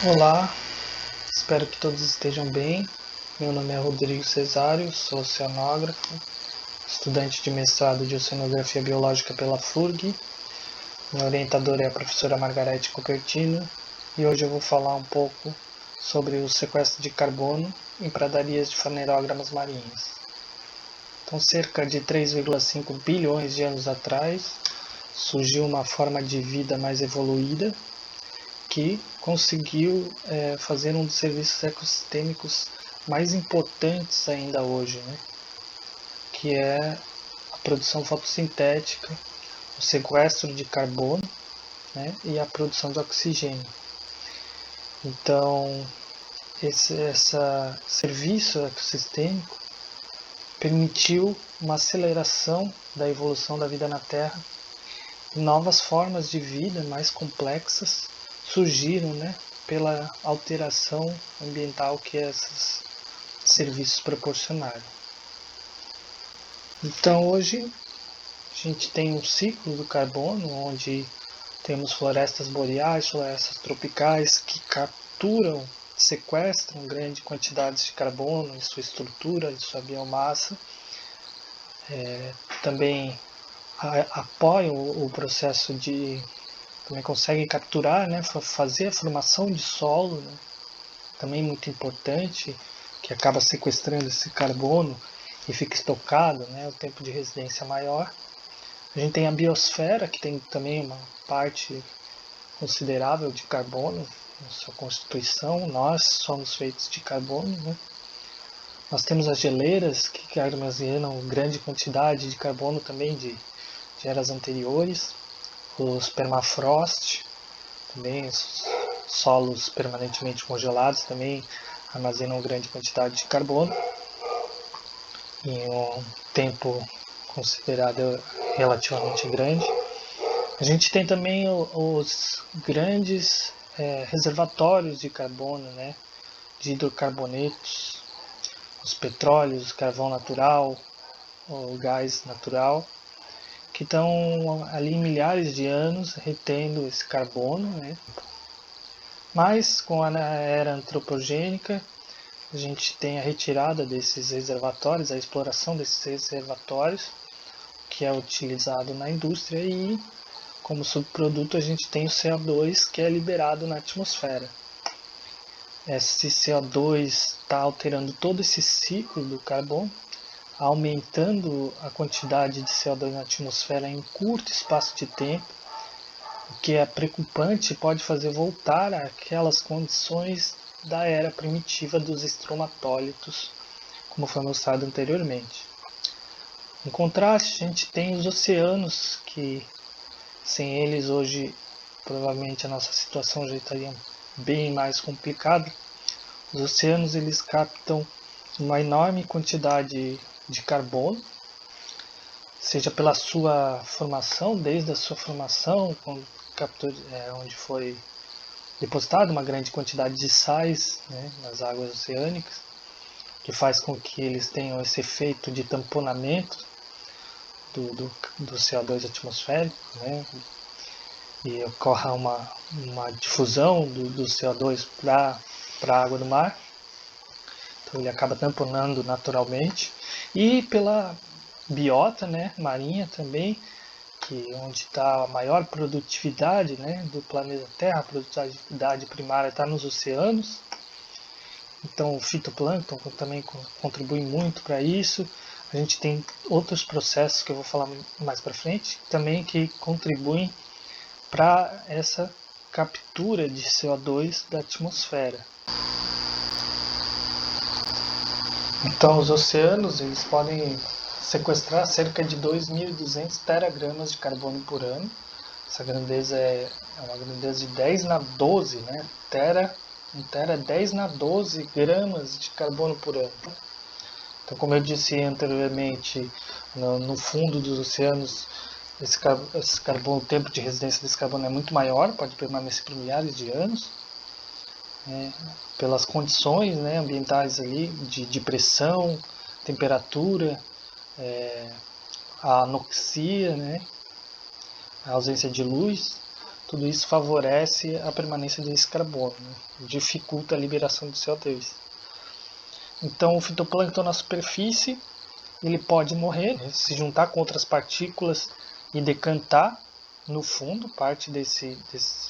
Olá, espero que todos estejam bem. Meu nome é Rodrigo Cesário, sou oceanógrafo, estudante de mestrado de Oceanografia Biológica pela FURG. Minha orientadora é a professora Margarete Cupertino e hoje eu vou falar um pouco sobre o sequestro de carbono em pradarias de fanerógamas marinhas. Então, cerca de 3,5 bilhões de anos atrás, surgiu uma forma de vida mais evoluída que conseguiu fazer um dos serviços ecossistêmicos mais importantes ainda hoje, né? Que é a produção fotossintética, o sequestro de carbono, né? E a produção de oxigênio. Então, esse serviço ecossistêmico permitiu uma aceleração da evolução da vida na Terra e novas formas de vida mais complexas surgiram, né, pela alteração ambiental que esses serviços proporcionaram. Então hoje a gente tem um ciclo do carbono onde temos florestas boreais, florestas tropicais que capturam, sequestram grandes quantidades de carbono em sua estrutura, em sua biomassa, também apoiam o processo de, também conseguem capturar, né, fazer a formação de solo, né, também muito importante, que acaba sequestrando esse carbono e fica estocado, né, o tempo de residência maior. A gente tem a biosfera, que tem também uma parte considerável de carbono na sua constituição. Nós somos feitos de carbono, né? Nós temos as geleiras, que armazenam grande quantidade de carbono também de eras anteriores. Os permafrost, também os solos permanentemente congelados, também armazenam grande quantidade de carbono em um tempo considerado relativamente grande. A gente tem também os grandes reservatórios de carbono, né, de hidrocarbonetos, os petróleos, o carvão natural, o gás natural, que estão ali milhares de anos retendo esse carbono, né? Mas com a era antropogênica, a gente tem a retirada desses reservatórios, a exploração desses reservatórios, que é utilizado na indústria, e como subproduto a gente tem o CO2 que é liberado na atmosfera. Esse CO2 está alterando todo esse ciclo do carbono, aumentando a quantidade de CO2 na atmosfera em um curto espaço de tempo, o que é preocupante, pode fazer voltar àquelas condições da era primitiva dos estromatólitos, como foi mostrado anteriormente. Em contraste, a gente tem os oceanos, que sem eles hoje provavelmente a nossa situação já estaria bem mais complicada. Os oceanos, eles captam uma enorme quantidade de carbono, seja pela sua formação, desde a sua formação, onde foi depositada uma grande quantidade de sais, né, nas águas oceânicas, que faz com que eles tenham esse efeito de tamponamento do CO2 atmosférico, né, e ocorra uma difusão do CO2 para a água do mar. Então ele acaba tamponando naturalmente. E pela biota, né, marinha também, que onde está a maior produtividade, né, do planeta Terra, a produtividade primária está nos oceanos. Então o fitoplâncton também contribui muito para isso. A gente tem outros processos que eu vou falar mais para frente, também que contribuem para essa captura de CO2 da atmosfera. Então, os oceanos, eles podem sequestrar cerca de 2.200 teragramas de carbono por ano. Essa grandeza é uma grandeza de 10 na 12, né? Um tera é 10 na 12 gramas de carbono por ano. Então, como eu disse anteriormente, no fundo dos oceanos, esse carbono, o tempo de residência desse carbono é muito maior, pode permanecer por milhares de anos, né, pelas condições, né, ambientais ali, de pressão, temperatura, a anoxia, né, a ausência de luz. tudo isso favorece a permanência desse carbono, né? Dificulta a liberação de CO2. Então o fitoplâncton na superfície, ele pode morrer, se juntar com outras partículas e decantar no fundo, parte desse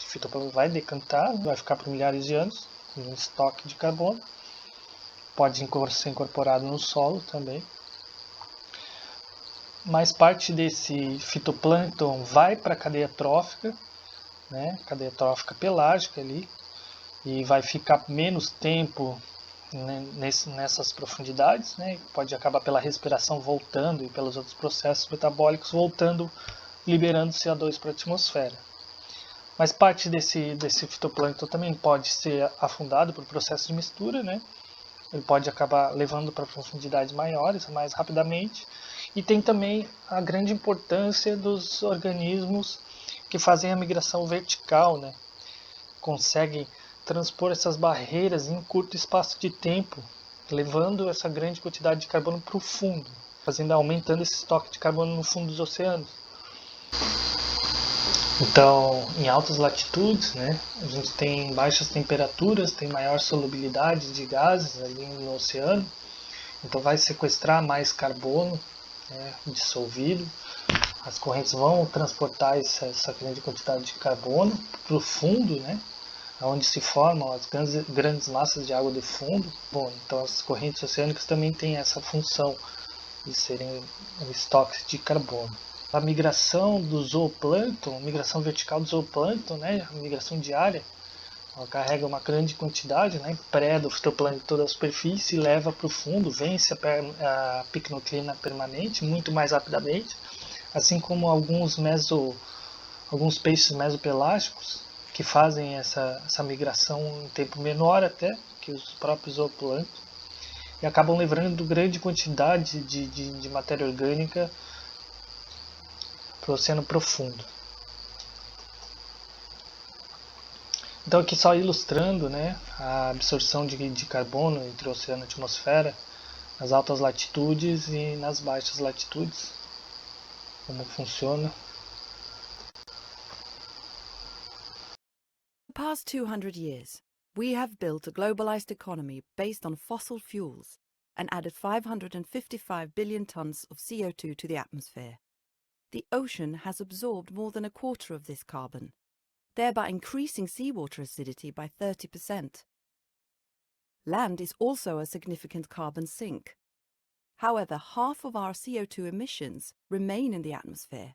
fitoplâncton vai decantar, vai ficar por milhares de anos, com um estoque de carbono. Pode ser incorporado no solo também. Mas parte desse fitoplâncton vai para a cadeia trófica, né, cadeia trófica pelágica ali, e vai ficar menos tempo, né, nessas profundidades, né, pode acabar pela respiração voltando e pelos outros processos metabólicos voltando, liberando CO2 para a atmosfera. Mas parte desse fitoplâncton também pode ser afundado por processo de mistura, né? Ele pode acabar levando para profundidades maiores, mais rapidamente. E tem também a grande importância dos organismos que fazem a migração vertical, né? Conseguem transpor essas barreiras em curto espaço de tempo, levando essa grande quantidade de carbono para o fundo, aumentando esse estoque de carbono no fundo dos oceanos. Então, em altas latitudes, né, a gente tem baixas temperaturas, tem maior solubilidade de gases ali no oceano, então vai sequestrar mais carbono, né, dissolvido. As correntes vão transportar essa grande quantidade de carbono para o fundo, né, onde se formam as grandes massas de água de fundo. Bom, então as correntes oceânicas também têm essa função de serem estoques de carbono. A migração do zooplâncton, migração vertical do zooplâncton, né, a migração diária, ela carrega uma grande quantidade, né, preda o fitoplâncton da superfície e leva para o fundo, vence a picnoclina permanente muito mais rapidamente, assim como alguns peixes mesopelágicos que fazem essa migração em tempo menor até que os próprios zooplâncton e acabam levando grande quantidade de matéria orgânica para o oceano profundo. Então aqui só ilustrando, né, a absorção de carbono entre o oceano e a atmosfera nas altas latitudes e nas baixas latitudes, como funciona. For the past 200 years, we have built a globalized economy based on fossil fuels and added 555 billion tons of CO2 to the atmosphere. The ocean has absorbed more than a quarter of this carbon, thereby increasing seawater acidity by 30%. Land is also a significant carbon sink. However, half of our CO2 emissions remain in the atmosphere,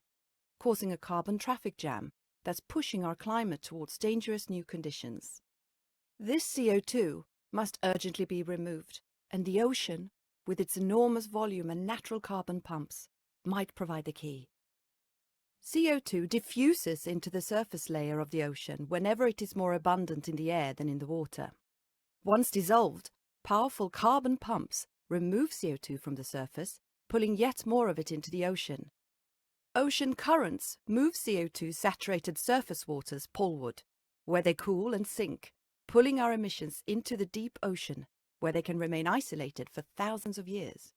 causing a carbon traffic jam that's pushing our climate towards dangerous new conditions. This CO2 must urgently be removed, and the ocean, with its enormous volume and natural carbon pumps, might provide the key. CO2 diffuses into the surface layer of the ocean whenever it is more abundant in the air than in the water. Once dissolved, powerful carbon pumps remove CO2 from the surface, pulling yet more of it into the ocean. Ocean currents move CO2-saturated surface waters poleward, where they cool and sink, pulling our emissions into the deep ocean, where they can remain isolated for thousands of years.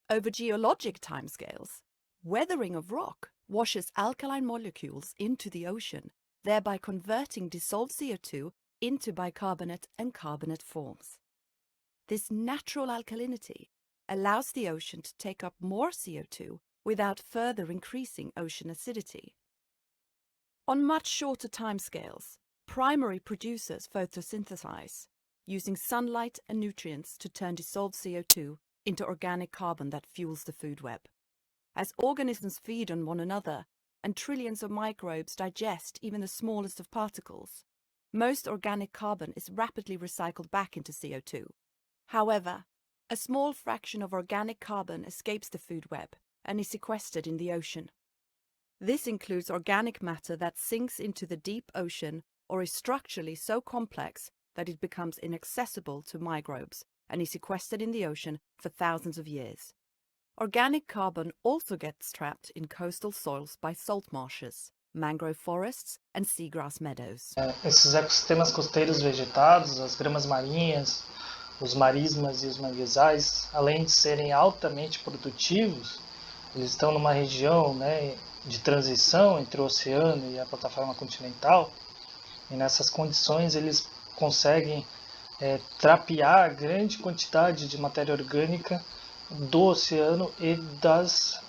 Over geologic timescales, weathering of rock washes alkaline molecules into the ocean, thereby converting dissolved CO2 into bicarbonate and carbonate forms. This natural alkalinity allows the ocean to take up more CO2 without further increasing ocean acidity. On much shorter timescales, primary producers photosynthesize, using sunlight and nutrients to turn dissolved CO2 into organic carbon that fuels the food web. As organisms feed on one another and trillions of microbes digest even the smallest of particles, most organic carbon is rapidly recycled back into CO2. However, a small fraction of organic carbon escapes the food web and is sequestered in the ocean. This includes organic matter that sinks into the deep ocean or is structurally so complex that it becomes inaccessible to microbes and is sequestered in the ocean for thousands of years. Organic carbon also gets trapped in coastal soils by salt marshes, mangrove forests and seagrass meadows. Esses ecossistemas costeiros vegetados, as gramas marinhas, os marismas e os manguezais, além de serem altamente produtivos, eles estão numa região, né, de transição entre o oceano e a plataforma continental, e nessas condições eles conseguem trapear grande quantidade de matéria orgânica do oceano e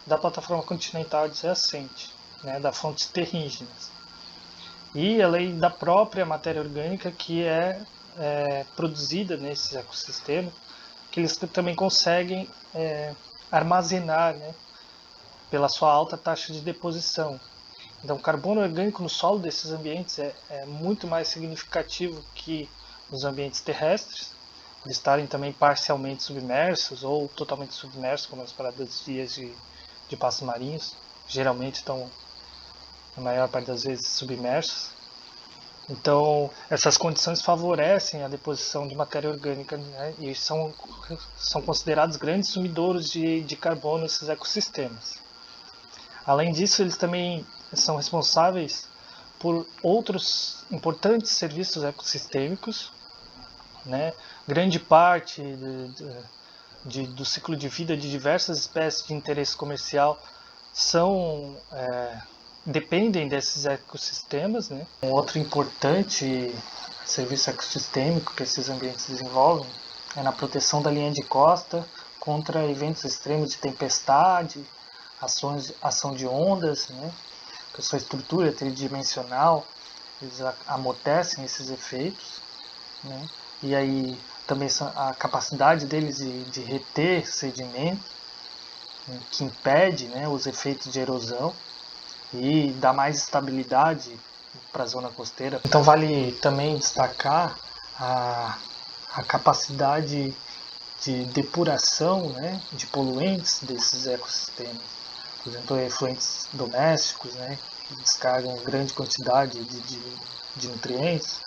da plataforma continental adjacente, né, das fontes terrígenas. E além da própria matéria orgânica que é produzida nesses ecossistemas, que eles também conseguem armazenar, né, pela sua alta taxa de deposição. Então, o carbono orgânico no solo desses ambientes é muito mais significativo que nos ambientes terrestres, eles estarem também parcialmente submersos ou totalmente submersos, como as paradisias de passos marinhos, geralmente estão, na maior parte das vezes, submersos. Então, essas condições favorecem a deposição de matéria orgânica, né, e são considerados grandes sumidouros de carbono nesses ecossistemas. Além disso, eles também são responsáveis por outros importantes serviços ecossistêmicos, né? Grande parte do ciclo de vida de diversas espécies de interesse comercial dependem desses ecossistemas, né? Um outro importante serviço ecossistêmico que esses ambientes desenvolvem é na proteção da linha de costa contra eventos extremos de tempestade, ação de ondas, né? Com a sua estrutura tridimensional, eles amortecem esses efeitos, né? E aí também a capacidade deles de reter sedimento, né, que impede, né, os efeitos de erosão e dá mais estabilidade para a zona costeira. Então vale também destacar a capacidade de depuração, né, de poluentes desses ecossistemas. Por exemplo, efluentes domésticos, né, que descargam grande quantidade de nutrientes.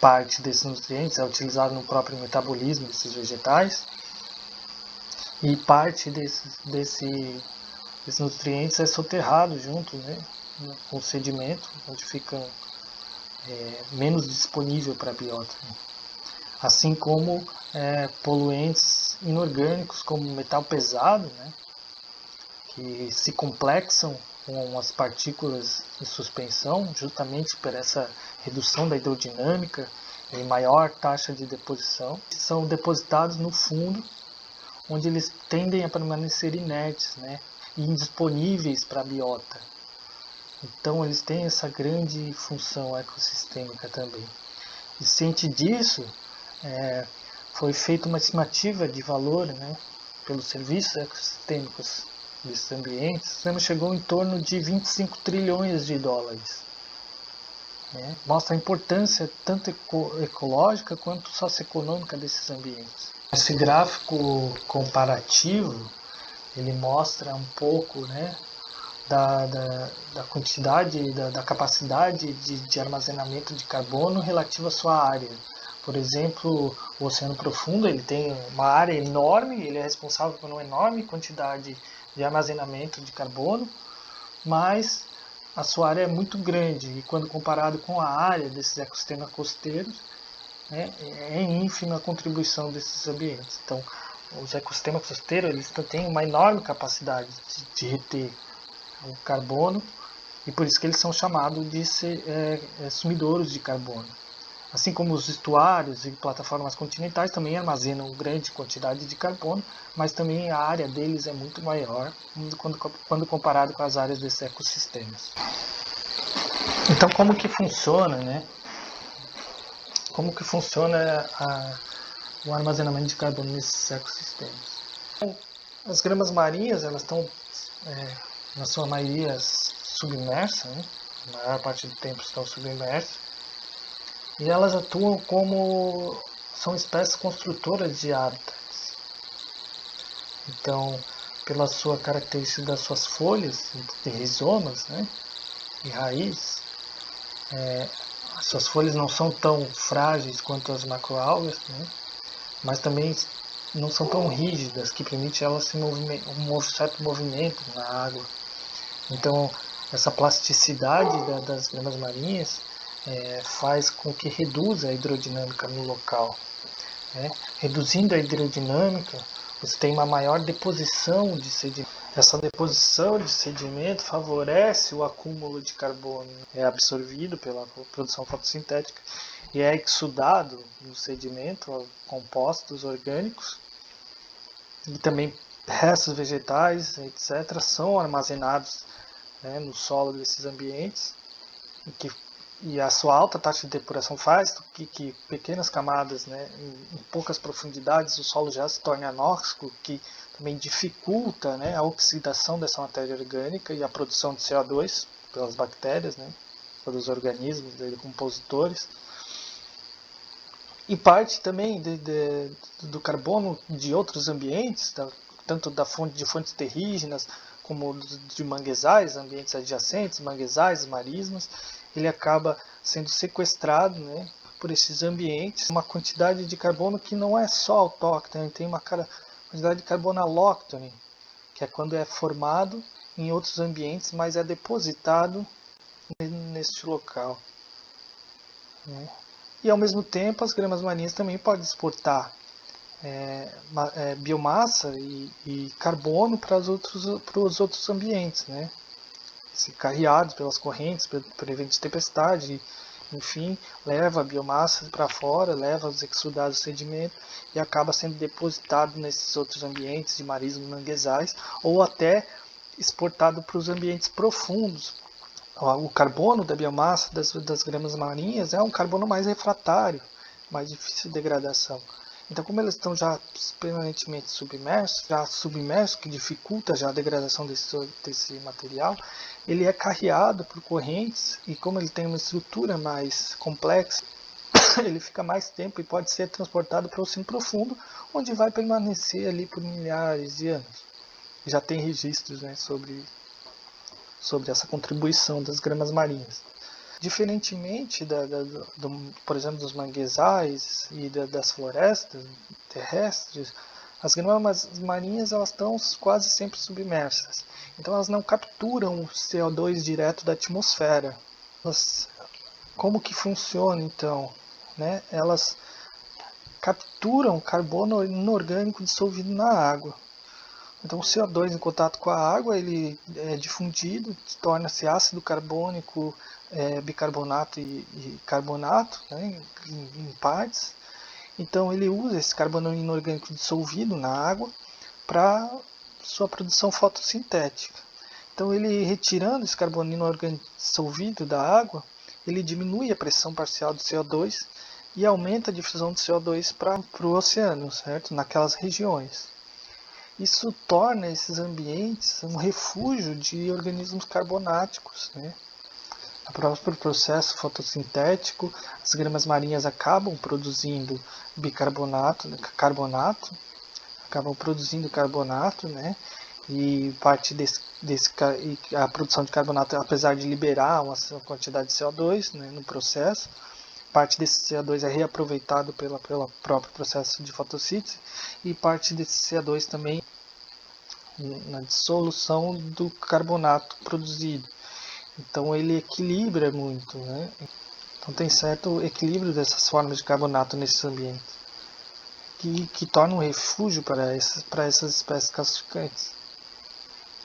Parte desses nutrientes é utilizado no próprio metabolismo desses vegetais e parte desses nutrientes é soterrado junto, né, com o sedimento, onde fica menos disponível para a biota. Né. Assim como poluentes inorgânicos como metal pesado, né, que se complexam com as partículas em suspensão, justamente por essa redução da hidrodinâmica e maior taxa de deposição, são depositados no fundo, onde eles tendem a permanecer inertes, né, e indisponíveis para a biota. Então eles têm essa grande função ecossistêmica também. E ciente disso, foi feita uma estimativa de valor, né, pelos serviços ecossistêmicos desses ambientes, chegou em torno de 25 trilhões de dólares. Né? Mostra a importância tanto ecológica quanto socioeconômica desses ambientes. Esse gráfico comparativo, ele mostra um pouco, né, da quantidade, da capacidade de armazenamento de carbono relativa à sua área. Por exemplo, o Oceano Profundo, ele tem uma área enorme, ele é responsável por uma enorme quantidade de armazenamento de carbono, mas a sua área é muito grande e quando comparado com a área desses ecossistemas costeiros, né, é ínfima a contribuição desses ambientes. Então, os ecossistemas costeiros eles têm uma enorme capacidade de reter o carbono e por isso que eles são chamados de sumidouros de carbono. Assim como os estuários e plataformas continentais também armazenam grande quantidade de carbono, mas também a área deles é muito maior quando comparado com as áreas desses ecossistemas. Então, como que funciona, né? Como que funciona o armazenamento de carbono nesses ecossistemas? As gramas marinhas, elas estão, na sua maioria, submersas, né? A maior parte do tempo estão submersas. E elas atuam são espécies construtoras de hábitats. Então, pela sua característica das suas folhas, de rizomas, né, e raízes, as suas folhas não são tão frágeis quanto as macroalgas, né, mas também não são tão rígidas, que permite elas um certo movimento na água. Então, essa plasticidade das gramas marinhas faz com que reduza a hidrodinâmica no local. Né? Reduzindo a hidrodinâmica, você tem uma maior deposição de sedimento. Essa deposição de sedimento favorece o acúmulo de carbono, é absorvido pela produção fotossintética e é exudado no sedimento compostos orgânicos e também restos vegetais, etc., são armazenados, né, no solo desses ambientes e a sua alta taxa de depuração faz que pequenas camadas, né, em poucas profundidades, o solo já se torne anóxico, que também dificulta, né, a oxidação dessa matéria orgânica e a produção de CO2 pelas bactérias, né, pelos organismos decompositores. E parte também do carbono de outros ambientes, tanto de fontes terrígenas como de manguezais, ambientes adjacentes, manguezais, marismas, ele acaba sendo sequestrado, né, por esses ambientes, uma quantidade de carbono que não é só autóctone, tem uma quantidade de carbono alóctone, que é quando é formado em outros ambientes, mas é depositado neste local, né. E ao mesmo tempo as gramas marinhas também podem exportar biomassa e carbono para os outros ambientes, né? Se carreados pelas correntes, por eventos de tempestade, enfim, leva a biomassa para fora, leva os exudados sedimentos e acaba sendo depositado nesses outros ambientes de marismas manguezais ou até exportado para os ambientes profundos. O carbono da biomassa das gramas marinhas é um carbono mais refratário, mais difícil de degradação. Então, como eles estão já permanentemente submersos, que dificulta já a degradação desse material, ele é carreado por correntes e como ele tem uma estrutura mais complexa, ele fica mais tempo e pode ser transportado para o oceano profundo, onde vai permanecer ali por milhares de anos. Já tem registros, né, sobre essa contribuição das gramas marinhas. Diferentemente, por exemplo, dos manguezais e das florestas terrestres, as gramas marinhas elas estão quase sempre submersas. Então elas não capturam o CO2 direto da atmosfera. Como que funciona então? Né? Elas capturam carbono inorgânico dissolvido na água. Então o CO2 em contato com a água ele é difundido, torna-se ácido carbônico, bicarbonato e carbonato, né, em partes. Então ele usa esse carbono inorgânico dissolvido na água para sua produção fotossintética. Então ele retirando esse carbono inorgânico dissolvido da água, ele diminui a pressão parcial do CO2 e aumenta a difusão do CO2 para o oceano, certo? Naquelas regiões. Isso torna esses ambientes um refúgio de organismos carbonáticos, né? No próprio processo fotossintético, as gramas marinhas acabam produzindo carbonato, acabam produzindo carbonato, né? E parte a produção de carbonato, apesar de liberar uma quantidade de CO2, né, no processo, parte desse CO2 é reaproveitado pelo próprio processo de fotossíntese e parte desse CO2 também na dissolução do carbonato produzido. Então ele equilibra muito, né? Então tem certo equilíbrio dessas formas de carbonato nesses ambientes, que torna um refúgio para essas espécies calcificantes.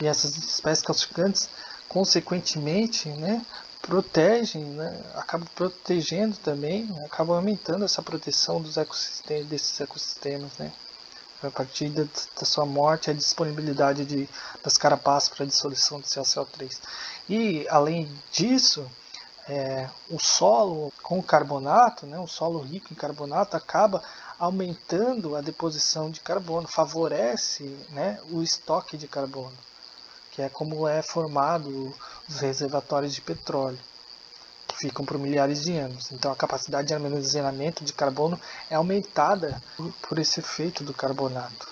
E essas espécies calcificantes, consequentemente, né, protegem, né, acabam protegendo também, né, acabam aumentando essa proteção desses ecossistemas, né? A partir da sua morte, a disponibilidade das carapaças para a dissolução de CaCO3. E, além disso, o solo com carbonato, né, um solo rico em carbonato, acaba aumentando a deposição de carbono, favorece, né, o estoque de carbono, que é como é formado os reservatórios de petróleo, que ficam por milhares de anos. Então a capacidade de armazenamento de carbono é aumentada por esse efeito do carbonato.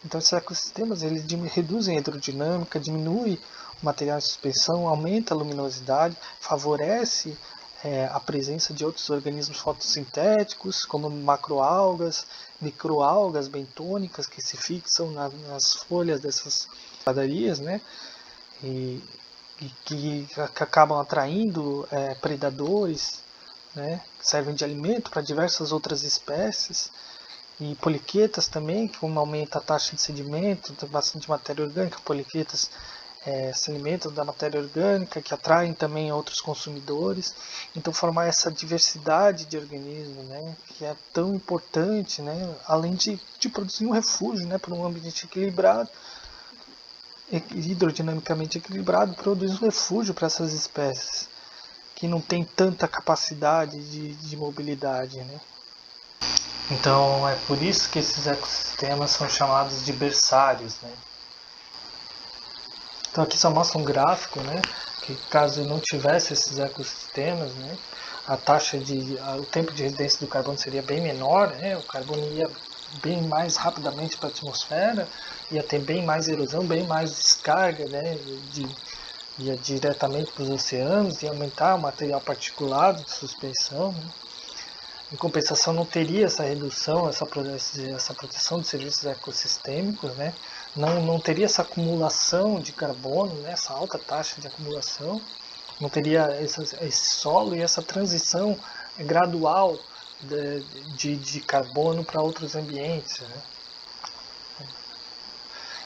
Então esses ecossistemas eles reduzem a hidrodinâmica, diminuem o material de suspensão, aumenta a luminosidade, favorece a presença de outros organismos fotossintéticos, como macroalgas, microalgas bentônicas que se fixam nas folhas dessas padarias, né? E que acabam atraindo predadores, né? Que servem de alimento para diversas outras espécies. E poliquetas também, que como aumenta a taxa de sedimento, tem bastante matéria orgânica, poliquetas se alimentam da matéria orgânica, que atraem também outros consumidores. Então formar essa diversidade de organismos, né, que é tão importante, né, além de produzir um refúgio, né, para um ambiente equilibrado, hidrodinamicamente equilibrado, produz um refúgio para essas espécies que não tem tanta capacidade de mobilidade, né. Então é por isso que esses ecossistemas são chamados de berçários, né. Então aqui só mostra um gráfico, né, que caso não tivesse esses ecossistemas, né, o tempo de residência do carbono seria bem menor, né, o carbono ia bem mais rapidamente para a atmosfera, ia ter bem mais erosão, bem mais descarga, né, ia diretamente para os oceanos, ia aumentar o material particulado de suspensão, né. Em compensação, não teria essa redução, essa proteção de serviços ecossistêmicos, né? Não teria essa acumulação de carbono, né? Essa alta taxa de acumulação, não teria esse solo e essa transição gradual de carbono para outros ambientes, né?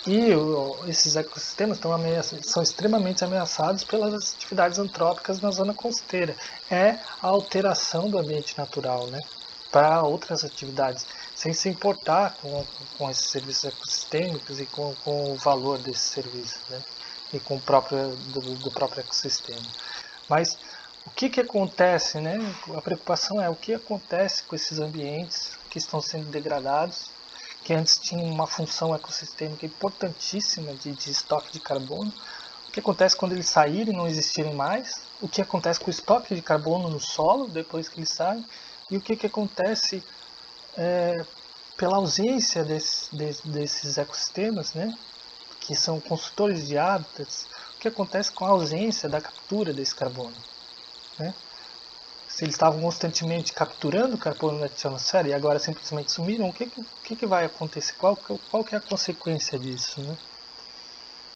E esses ecossistemas são extremamente ameaçados pelas atividades antrópicas na zona costeira. É a alteração do ambiente natural, né, para outras atividades, sem se importar com esses serviços ecossistêmicos e com o valor desses serviços, né, e com o do próprio ecossistema. Mas o que acontece, né? A preocupação é o que acontece com esses ambientes que estão sendo degradados, que antes tinham uma função ecossistêmica importantíssima de estoque de carbono. O que acontece quando eles saírem e não existirem mais? O que acontece com o estoque de carbono no solo depois que eles saem? E o que acontece pela ausência desses ecossistemas, né? Que são consultores de hábitats? O que acontece com a ausência da captura desse carbono, né? Se eles estavam constantemente capturando carbono na atmosfera e agora simplesmente sumiram, o que vai acontecer? Qual que é a consequência disso, né?